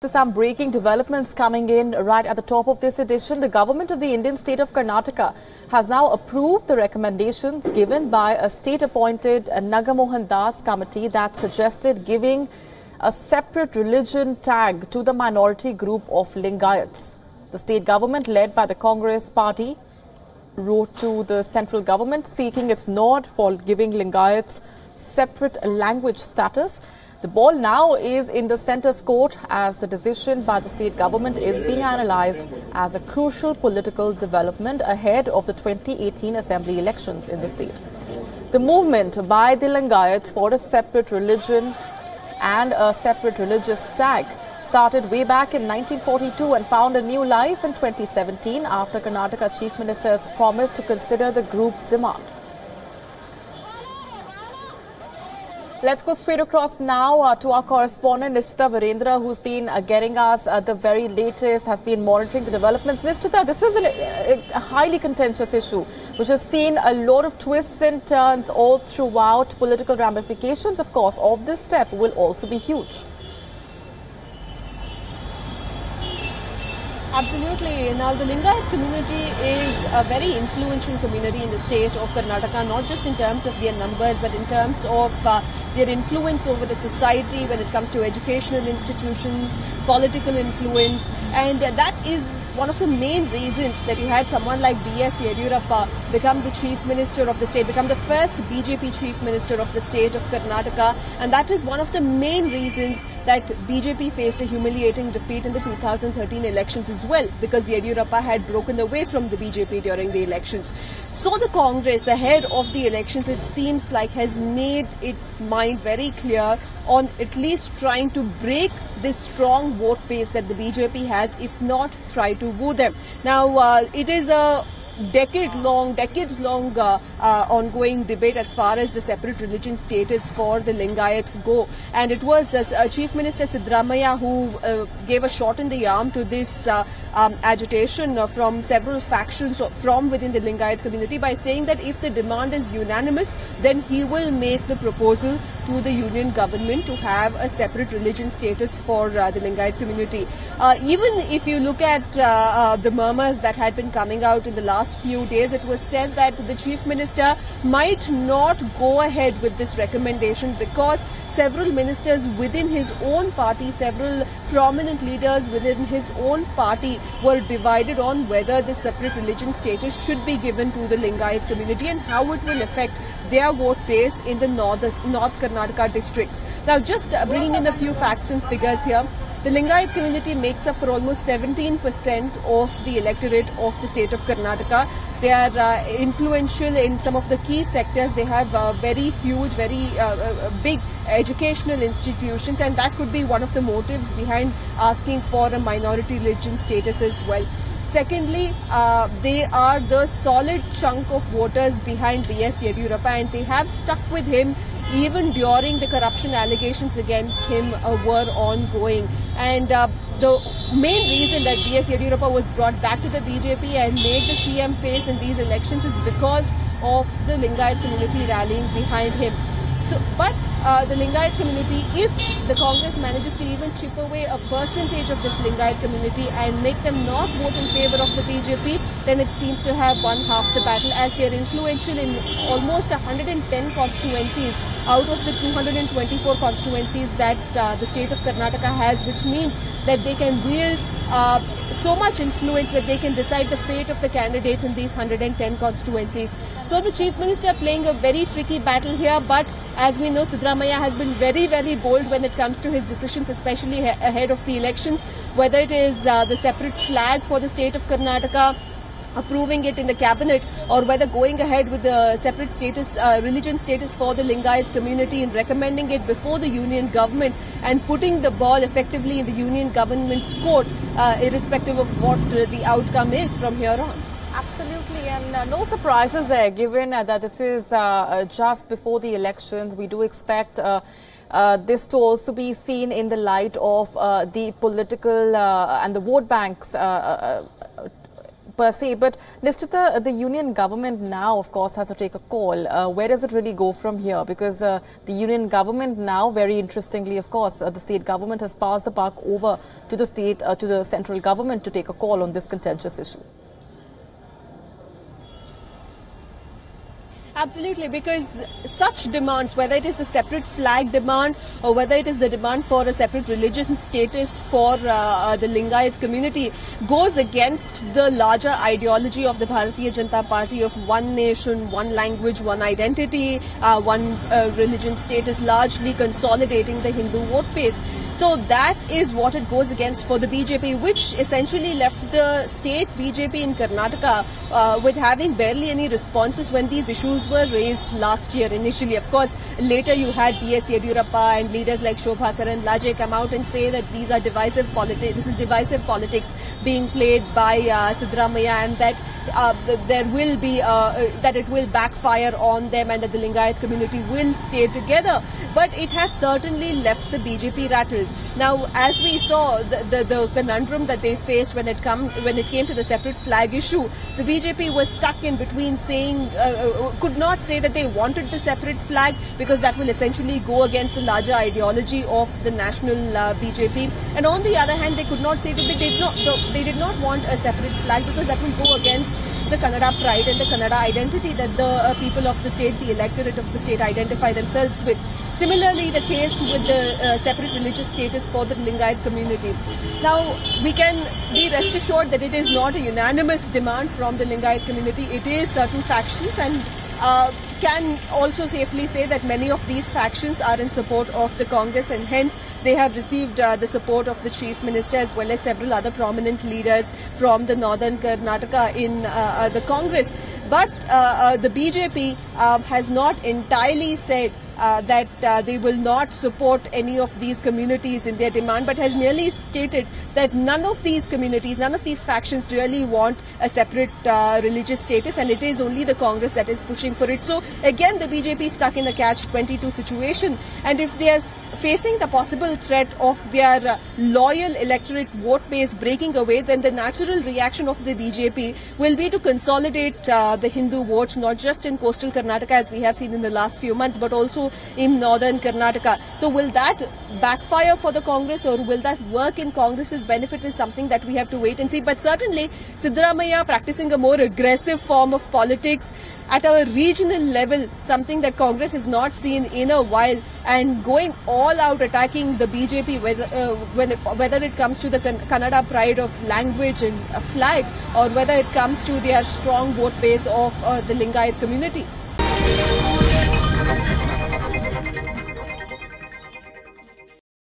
To some breaking developments coming in right at the top of this edition, the government of the Indian state of Karnataka has now approved the recommendations given by a state-appointed Nagamohan Das committee that suggested giving a separate religion tag to the minority group of Lingayats. The state government, led by the Congress party, wrote to the central government seeking its nod for giving Lingayats separate language status. The ball now is in the centre's court as the decision by the state government is being analysed as a crucial political development ahead of the 2018 assembly elections in the state. The movement by the Lingayats for a separate religion and a separate religious tag started way back in 1942 and found a new life in 2017 after Karnataka Chief Minister's promise to consider the group's demand. Let's go straight across now to our correspondent Nishchita Virendra, who's been getting us the very latest, has been monitoring the developments. Nishchita, this is a highly contentious issue which has seen a lot of twists and turns all throughout. Political ramifications, of course, of this step will also be huge. Absolutely. Now, the Lingayat community is a very influential community in the state of Karnataka, not just in terms of their numbers, but in terms of their influence over the society when it comes to educational institutions, political influence, and that is one of the main reasons that you had someone like B.S. Yediyurappa become the Chief Minister of the state, become the first BJP Chief Minister of the state of Karnataka, and that is one of the main reasons that BJP faced a humiliating defeat in the 2013 elections as well, because Yediyurappa had broken away from the BJP during the elections. So the Congress, ahead of the elections, it seems like has made its mind very clear on at least trying to break this strong vote base that the BJP has, if not try to woo them. Now, it is a decades-long ongoing debate as far as the separate religion status for the Lingayats go. And it was Chief Minister Siddaramaiah who gave a shot in the arm to this agitation from several factions from within the Lingayat community by saying that if the demand is unanimous, then he will make the proposal to the union government to have a separate religion status for the Lingayat community. Even if you look at the murmurs that had been coming out in the last few days, it was said that the Chief Minister might not go ahead with this recommendation because several ministers within his own party, several prominent leaders within his own party were divided on whether this separate religion status should be given to the Lingayat community and how it will affect their vote base in the North Karnataka districts. Now, just bringing in a few facts and figures here. The Lingayat community makes up for almost 17% of the electorate of the state of Karnataka. They are influential in some of the key sectors. They have very huge, very big educational institutions, and that could be one of the motives behind asking for a minority religion status as well. Secondly, they are the solid chunk of voters behind B.S. Yediyurappa, and they have stuck with him even during the corruption allegations against him were ongoing. And the main reason that B.S. Yediyurappa was brought back to the BJP and made the CM face in these elections is because of the Lingayat community rallying behind him. So, but the Lingayat community, if the Congress manages to even chip away a percentage of this Lingayat community and make them not vote in favor of the BJP, then it seems to have won half the battle, as they are influential in almost 110 constituencies out of the 224 constituencies that the state of Karnataka has, which means that they can wield so much influence that they can decide the fate of the candidates in these 110 constituencies. So the Chief Minister playing a very tricky battle here, but as we know, Siddaramaiah has been very, very bold when it comes to his decisions, especially ahead of the elections, whether it is the separate flag for the state of Karnataka, approving it in the cabinet, or whether going ahead with the separate status, religion status for the Lingayat community and recommending it before the union government and putting the ball effectively in the union government's court, irrespective of what the outcome is from here on. Absolutely, and no surprises there, given that this is just before the elections. We do expect this to also be seen in the light of the political and the vote banks per se. But Nishchita, the union government now, of course, has to take a call. Where does it really go from here? Because the union government now, very interestingly, of course, the state government has passed the buck over to the central government to take a call on this contentious issue. Absolutely, because such demands, whether it is a separate flag demand or whether it is the demand for a separate religious status for the Lingayat community, goes against the larger ideology of the Bharatiya Janata Party of one nation, one language, one identity, one religion status, largely consolidating the Hindu vote base. So that is what it goes against for the BJP, which essentially left the state BJP in Karnataka with having barely any responses when these issues were raised last year initially. Of course, later you had B.S. Yediyurappa and leaders like Shobha Karandraje come out and say that these are divisive politics. This is divisive politics being played by Siddaramaiah, and that there will be that it will backfire on them, and that the Lingayat community will stay together. But it has certainly left the BJP rattled. Now, as we saw, the conundrum that they faced when it came to the separate flag issue, the BJP was stuck in between saying, could not say that they wanted the separate flag because that will essentially go against the larger ideology of the national BJP. And on the other hand, they could not say that they did not want a separate flag because that will go against the Kannada pride and the Kannada identity that the people of the state, the electorate of the state, identify themselves with. Similarly, the case with the separate religious status for the Lingayat community. Now, we can be rest assured that it is not a unanimous demand from the Lingayat community. It is certain factions, and can also safely say that many of these factions are in support of the Congress, and hence they have received the support of the Chief Minister as well as several other prominent leaders from the northern Karnataka in the Congress. But the BJP has not entirely said that they will not support any of these communities in their demand, but has merely stated that none of these communities, none of these factions really want a separate religious status, and it is only the Congress that is pushing for it. So again, the BJP is stuck in a catch-22 situation, and if they are facing the possible threat of their loyal electorate vote base breaking away, then the natural reaction of the BJP will be to consolidate the Hindu votes, not just in coastal Karnataka as we have seen in the last few months, but also in northern Karnataka. So will that backfire for the Congress, or will that work in Congress's benefit, is something that we have to wait and see. But certainly Siddaramaiah practicing a more aggressive form of politics at a regional level, something that Congress has not seen in a while, and going all out attacking the BJP, whether it comes to the Kannada pride of language and a flag, or whether it comes to their strong vote base of the Lingayat community.